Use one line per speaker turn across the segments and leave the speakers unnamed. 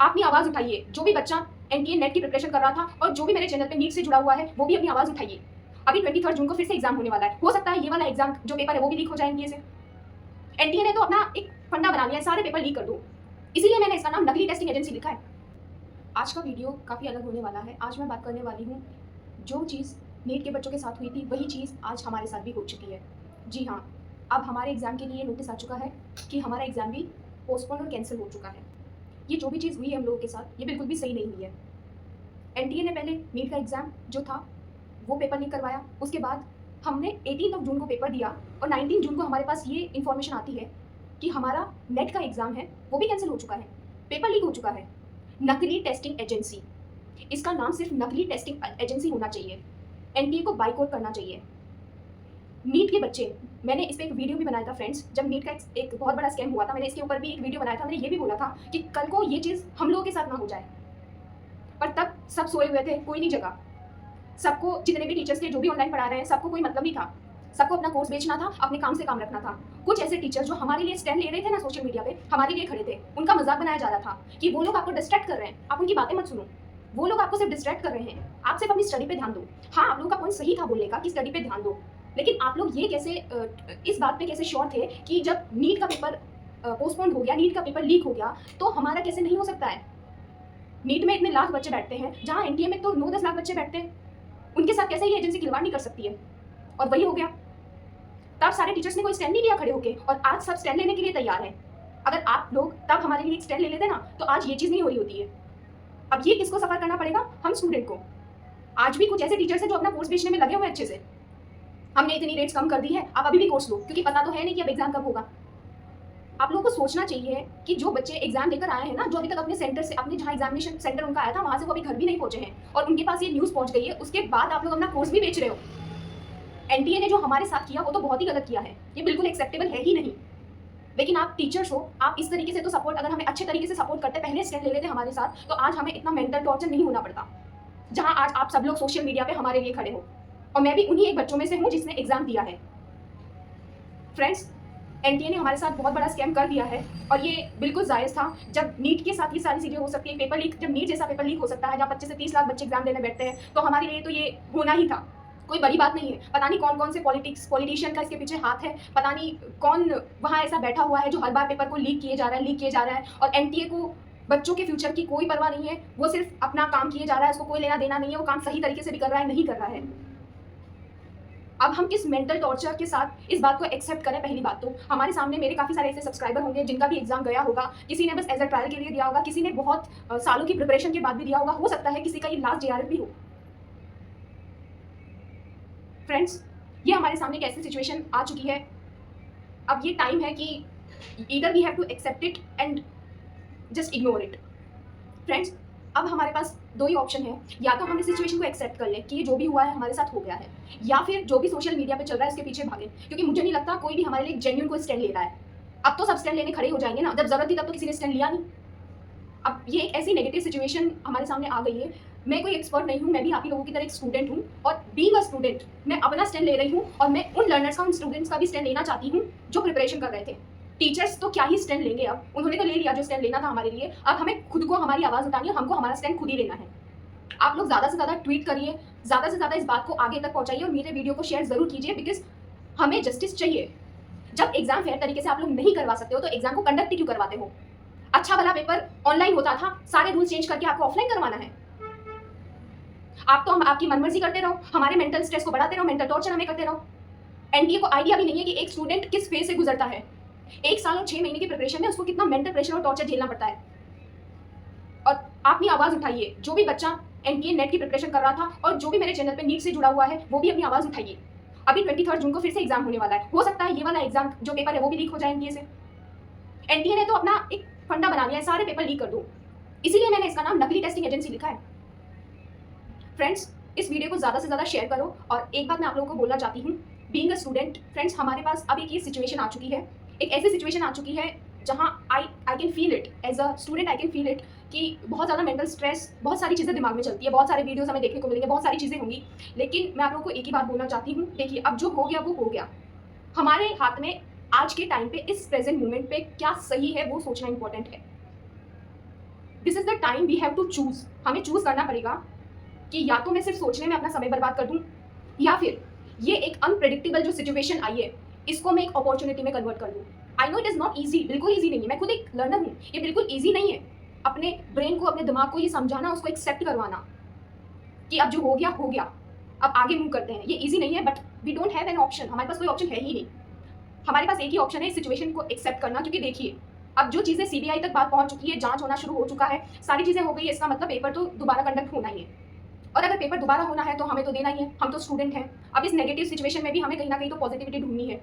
आप अपनी आवाज़ उठाइए। जो भी बच्चा एनटीए नेट की प्रिपरेशन कर रहा था और जो भी मेरे चैनल पे नीट से जुड़ा हुआ है, वो भी अपनी आवाज़ उठाइए। अभी 23 जून को फिर से एग्जाम होने वाला है। हो सकता है ये वाला एग्जाम जो पेपर है वो भी लीक हो जाए एनटीए से। एनटीए ने तो अपना एक फंडा बना लिया है, सारे पेपर लीक कर दो। इसीलिए मैंने इसका नाम नकली टेस्टिंग एजेंसी लिखा है। आज का वीडियो काफ़ी अलग होने वाला है। आज मैं बात करने वाली हूँ, जो चीज़ नीट के बच्चों के साथ हुई थी वही चीज़ आज हमारे साथ भी हो चुकी है। जी हाँ, अब हमारे एग्ज़ाम के लिए नोटिस आ चुका है कि हमारा एग्ज़ाम भी पोस्टपोन और कैंसिल हो चुका है। ये जो भी चीज़ हुई है हम लोगों के साथ, ये बिल्कुल भी सही नहीं हुई है। एनटीए ने पहले नीट का एग्ज़ाम जो था वो पेपर लीक करवाया। उसके बाद हमने 18 जून को पेपर दिया और 19 जून को हमारे पास ये इन्फॉर्मेशन आती है कि हमारा नेट का एग्ज़ाम है वो भी कैंसिल हो चुका है, पेपर लीक हो चुका है। नकली टेस्टिंग एजेंसी, इसका नाम सिर्फ नकली टेस्टिंग एजेंसी होना चाहिए। एनटीए को बाइकआउट करना चाहिए। नीट के बच्चे, मैंने इस पर एक वीडियो भी बनाया था फ्रेंड्स, जब नीट का एक बहुत बड़ा स्कैम हुआ था, मैंने इसके ऊपर भी एक वीडियो बनाया था। मैंने ये भी बोला था कि कल को ये चीज़ हम लोगों के साथ ना हो जाए, पर तब सब सोए हुए थे, कोई नहीं जगा। सबको, जितने भी टीचर्स थे जो भी ऑनलाइन पढ़ा रहे हैं, सबको कोई मतलब नहीं था। सबको अपना कोर्स बेचना था, अपने काम से काम रखना था। कुछ ऐसे टीचर जो हमारे लिए स्टैंड ले रहे थे ना सोशल मीडिया पे, हमारे लिए खड़े थे, उनका मजाक बनाया जा रहा था कि वो लोग आपको डिस्ट्रैक्ट कर रहे हैं, आप उनकी बातें मत सुनो, वो लोग आपको सिर्फ डिस्ट्रैक्ट कर रहे हैं, आप सिर्फ अपनी स्टडी पे ध्यान दो। हाँ, आप लोगों का पॉइंट सही था बोलने का कि स्टडी पे ध्यान दो, लेकिन आप लोग ये कैसे इस बात पे कैसे श्योर थे कि जब नीट का पेपर पोस्टपोन हो गया, नीट का पेपर लीक हो गया, तो हमारा कैसे नहीं हो सकता है? नीट में इतने लाख बच्चे बैठते हैं, जहाँ एनटीए में तो 9-10 लाख बच्चे बैठते हैं, उनके साथ कैसे ये एजेंसी खिलवाड़ नहीं कर सकती है? और वही हो गया। तब सारे टीचर्स ने कोई स्टैंड नहीं लिया खड़े होके, और आज सब स्टैंड लेने के लिए तैयार हैं। अगर आप लोग तब हमारे लिए एक स्टैंड ले लेते ना, तो आज ये चीज़ नहीं हो रही होती है। अब ये किसको सफ़र करना पड़ेगा? हम स्टूडेंट को। आज भी कुछ ऐसे टीचर्स हैं जो अपना कोर्स बेचने में लगे हुए हैं अच्छे से। हमने इतनी रेट्स कम कर दी है, आप अभी भी कोर्स लो, क्योंकि पता तो है नहीं कि अब एग्जाम कब होगा। आप लोगों को सोचना चाहिए कि जो बच्चे एग्जाम देकर आए हैं ना, जो अभी तक अपने सेंटर से, अपने जहाँ एग्जामिनेशन सेंटर उनका आया था वहाँ से वो अभी घर भी नहीं पहुंचे हैं, और उनके पास ये न्यूज़ पहुंच गई है, उसके बाद आप लोग अपना कोर्स भी बेच रहे हो। एनटीए ने जो हमारे साथ किया वो तो बहुत ही गलत किया है, ये बिल्कुल एक्सेप्टेबल है ही नहीं। लेकिन आप टीचर्स हो, आप इस तरीके से तो सपोर्ट, अगर हमें अच्छे तरीके से सपोर्ट करते, पहले स्टेप ले लेते हमारे साथ, तो आज हमें इतना मेंटल टॉर्चर नहीं होना पड़ता, जहां आज आप सब लोग सोशल मीडिया पे हमारे लिए खड़े हो। और मैं भी उन्हीं एक बच्चों में से हूँ जिसने एग्जाम दिया है। फ्रेंड्स, एनटीए ने हमारे साथ बहुत बड़ा स्कैम कर दिया है, और ये बिल्कुल जायज़ था। जब नीट के साथ ये सारी चीज़ें हो सकती है, पेपर लीक, जब नीट जैसा पेपर लीक हो सकता है, जहाँ 25 से 30 लाख बच्चे एग्जाम देने बैठते हैं, तो हमारे लिए तो ये होना ही था, कोई बड़ी बात नहीं है। पता नहीं कौन कौन से पॉलिटिशियन का इसके पीछे हाथ है, पता नहीं कौन वहाँ ऐसा बैठा हुआ है जो हर बार पेपर को लीक किए जा रहा है, और एनटीए को बच्चों के फ्यूचर की कोई परवाह नहीं है, वो सिर्फ अपना काम किए जा रहा है, उसको कोई लेना देना नहीं है, वो काम सही तरीके से भी कर रहा है नहीं कर रहा है। अब हम किस मेंटल टॉर्चर के साथ इस बात को एक्सेप्ट करें? पहली बात तो हमारे सामने मेरे काफ़ी सारे ऐसे सब्सक्राइबर होंगे जिनका भी एग्जाम गया होगा, किसी ने बस एज अ ट्रायल के लिए दिया होगा, किसी ने बहुत सालों की प्रिपरेशन के बाद भी दिया होगा, हो सकता है किसी का ये लास्ट जेआरएफ भी हो। फ्रेंड्स, ये हमारे सामने एक ऐसी सिचुएशन आ चुकी है, अब ये टाइम है कि either we have to accept it and just ignore it. Friends, अब हमारे पास दो ही ऑप्शन है, या तो हम इस सिचुएशन को एक्सेप्ट कर लें कि ये जो भी हुआ है हमारे साथ हो गया है, या फिर जो भी सोशल मीडिया पे चल रहा है इसके पीछे भागें, क्योंकि मुझे नहीं लगता कोई भी हमारे लिए जेन्युइन कोई स्टैंड ले रहा है। अब तो सब स्टैंड लेने खड़े हो जाएंगे ना, जब जरूरत थी तब तो किसी ने स्टैंड लिया नहीं। अब ये एक ऐसी नेगेटिव सिचुएशन हमारे सामने आ गई है। मैं कोई एक्सपर्ट नहीं हूँ, मैं भी आप ही लोगों की तरह एक स्टूडेंट हूँ, और बीइंग अ स्टूडेंट मैं अपना स्टैंड ले रही हूँ, और मैं उन लर्नर्स का, उन स्टूडेंट्स का भी स्टैंड लेना चाहती हूँ जो प्रिपरेशन कर रहे थे। टीचर्स तो क्या ही स्टैंड लेंगे, अब उन्होंने तो ले लिया जो स्टैंड लेना था हमारे लिए, अब हमें खुद को हमारी आवाज़ उठानी है, हमको हमारा स्टैंड खुद ही लेना है। आप लोग ज़्यादा से ज़्यादा ट्वीट करिए, ज़्यादा से ज़्यादा इस बात को आगे तक पहुँचाइए, और मेरे वीडियो को शेयर ज़रूर कीजिए, बिकॉज हमें जस्टिस चाहिए। जब एग्जाम फेयर तरीके से आप लोग नहीं करवा सकते हो, तो एग्जाम को कंडक्ट क्यों करवाते हो? अच्छा वाला पेपर ऑनलाइन होता था, सारे रूल चेंज करके आपको ऑफलाइन करवाना है। आप तो हम आपकी मनमर्जी करते रहो, हमारे मेंटल स्ट्रेस को बढ़ाते रहो, मेंटल टॉर्चर हमें करते रहो। एनडीए को आइडिया भी नहीं है कि एक स्टूडेंट किस फेज से गुजरता है। 1 साल और 6 महीने की प्रिपरेशन में उसको कितना मेंटल प्रेशर और टॉर्चर झेलना पड़ता है। और आप अपनी आवाज़ उठाइए। जो भी बच्चा एनटीए नेट की प्रिपरेशन कर रहा था और जो भी मेरे चैनल पे नीट से जुड़ा हुआ है, वो भी अपनी आवाज़ उठाइए। अभी 23 जून को फिर से एग्जाम होने वाला है। हो सकता है ये वाला एग्जाम जो पेपर है वो भी लीक हो जाए एनटीए से। एनटीए ने तो अपना एक फंडा बना लिया है, सारे पेपर लीक कर दो। इसीलिए मैंने इसका नाम नकली टेस्टिंग एजेंसी लिखा है। फ्रेंड्स, इस वीडियो को ज़्यादा से ज़्यादा शेयर करो। और एक बात मैं आप लोगों को बोलना चाहती हूँ, बीइंग अ स्टूडेंट फ्रेंड्स, हमारे पास अब एक ये सिचुएशन आ चुकी है, एक ऐसी सिचुएशन आ चुकी है जहाँ I can feel it as a student, I can feel it कि बहुत ज़्यादा मेंटल स्ट्रेस, बहुत सारी चीज़ें दिमाग में चलती है, बहुत सारे वीडियोस हमें देखने को मिलेंगे, बहुत सारी चीज़ें होंगी। लेकिन मैं आप लोगों को एक ही बात बोलना चाहती हूँ, देखिए अब जो हो गया वो हो गया। हमारे हाथ में आज के टाइम पे, इस प्रेजेंट मोमेंट पे क्या सही है वो सोचना इंपॉर्टेंट है। This is the time we have to choose. हमें चूज करना पड़ेगा कि या तो मैं सिर्फ सोचने में अपना समय बर्बाद कर दूं, या फिर ये एक अनप्रेडिक्टेबल जो सिचुएशन आई है इसको मैं एक अपॉर्चुनिटी में कन्वर्ट कर दूं। I know it is not easy, बिल्कुल ईजी नहीं है, मैं खुद एक लर्नर हूँ, ये बिल्कुल ईजी नहीं है। अपने ब्रेन को, अपने दिमाग को ये समझाना, उसको एक्सेप्ट करवाना कि अब जो हो गया, अब आगे मूव करते हैं, ये ईजी नहीं है। But we don't have an option, हमारे पास कोई ऑप्शन है ही नहीं। हमारे पास एक ही ऑप्शन है, इस सिचुएशन को एक्सेप्ट करना। क्योंकि देखिए, अब जो चीज़ें सीबीआई तक बात पहुंच चुकी है, जांच होना शुरू हो चुका है, सारी चीज़ें हो गई है, इसका मतलब पेपर तो दोबारा कंडक्ट होना ही है। और अगर पेपर दोबारा होना है तो हमें तो देना ही है, हम तो स्टूडेंट हैं। अब इस नेगेटिव सिचुएशन में भी हमें कहीं ना कहीं तो पॉजिटिविटी ढूंढनी है,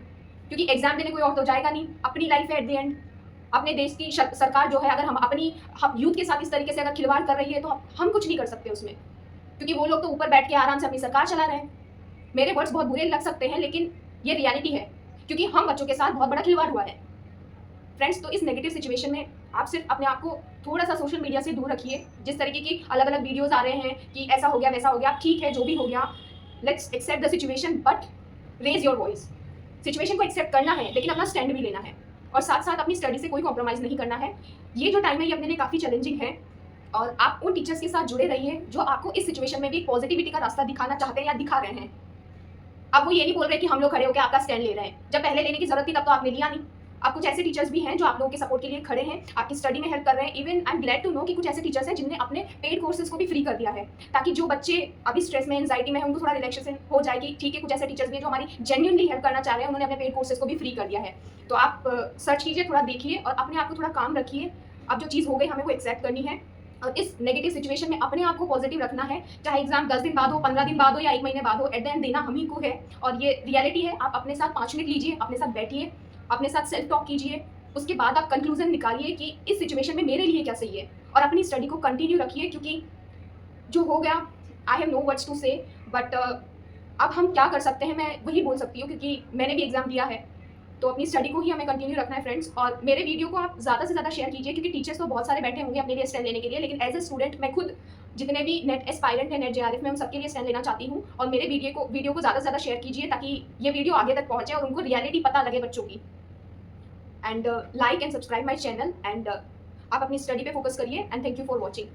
क्योंकि एग्जाम देने कोई और तो जाएगा नहीं, अपनी लाइफ है एट द एंड। अपने देश की सरकार जो है, अगर हम यूथ के साथ इस तरीके से अगर खिलवाड़ कर रही है तो हम कुछ नहीं कर सकते उसमें, क्योंकि वो लोग तो ऊपर बैठ के आराम से अपनी सरकार चला रहे हैं। मेरे वर्ड्स बहुत बुरे लग सकते हैं, लेकिन ये रियलिटी है, क्योंकि हम बच्चों के साथ बहुत बड़ा खिलवाड़ हुआ है फ्रेंड्स। तो इस नेगेटिव सिचुएशन में आप सिर्फ अपने आप को थोड़ा सा सोशल मीडिया से दूर रखिए। जिस तरीके की अलग अलग वीडियोस आ रहे हैं कि ऐसा हो गया, वैसा हो गया, ठीक है, जो भी हो गया, let's accept the situation, but raise your voice. Situation को एक्सेप्ट करना है, लेकिन अपना स्टैंड भी लेना है, और साथ साथ अपनी स्टडी से कोई कॉम्प्रोमाइज़ नहीं करना है। ये जो टाइम है ये अपने लिए काफ़ी चैलेंजिंग है, और आप उन टीचर्स के साथ जुड़े रहिए जो आपको इस सिचुएशन में भी पॉजिटिविटी का रास्ता दिखाना चाहते हैं या दिखा रहे हैं। अब वो ये नहीं बोल रहे कि हम लोग खड़े होकर आपका स्टैंड ले रहे हैं। जब पहले लेने की जरूरत थी तब तो आपने लिया नहीं। अब कुछ ऐसे टीचर्स भी हैं जो आप लोगों के सपोर्ट के लिए खड़े हैं, आपकी स्टडी में हेल्प कर रहे हैं। Even I am glad to know कि कुछ ऐसे टीचर्स हैं जिन्होंने अपने पेड कोर्सेज को भी फ्री कर दिया है, ताकि जो बच्चे अभी स्ट्रेस में, एंजाइटी में हैं, उनको थोड़ा रिलैक्सेशन हो जाएगी। ठीक है, कुछ ऐसे टीचर्स भी हैं जो हमारी जेन्युइनली हेल्प करना चाह रहे हैं, उन्होंने अपने पेड कोर्सेज को भी फ्री कर दिया है। तो आप सर्च कीजिए, थोड़ा देखिए और अपने आप को थोड़ा काम रखिए। अब जो चीज़ हो गई हमें वो एक्सेप्ट करनी है, और इस नेगेटिव सिचुएशन में अपने आप को पॉजिटिव रखना है। चाहे एग्जाम 10 दिन बाद हो, 15 दिन बाद हो, या 1 महीने बाद हो, एट द एंड देना हम ही को है, और ये रियलिटी है। आप अपने साथ 5 मिनट लीजिए, अपने साथ बैठिए, अपने साथ सेल्फ टॉक कीजिए, उसके बाद आप कंक्लूजन निकालिए कि इस सिचुएशन में मेरे लिए क्या सही है, और अपनी स्टडी को कंटिन्यू रखिए। क्योंकि जो हो गया, I have no words to say, but अब हम क्या कर सकते हैं मैं वही बोल सकती हूँ, क्योंकि मैंने भी एग्जाम दिया है। तो अपनी स्टडी को ही हमें कंटिन्यू रखना है फ्रेंड्स, और मेरे वीडियो को आप ज़्यादा से ज़्यादा शेयर कीजिए, क्योंकि टीचर्स तो बहुत सारे बैठे होंगे अपने लिए स्टैंड लेने के लिए, लेकिन एज ए स्टूडेंट मैं खुद जितने भी नेट एस्पायरेंट है, नेट जेआरएफ में, उन सबके लिए स्टैंड लेना चाहती हूँ। और मेरे वीडियो को ज़्यादा से ज़्यादा शेयर कीजिए, ताकि ये वीडियो आगे तक पहुँचे और उनको रियलिटी पता लगे बच्चों की। And like and subscribe my channel, and आप अपनी स्टडी पे फोकस करिए, and thank you for watching.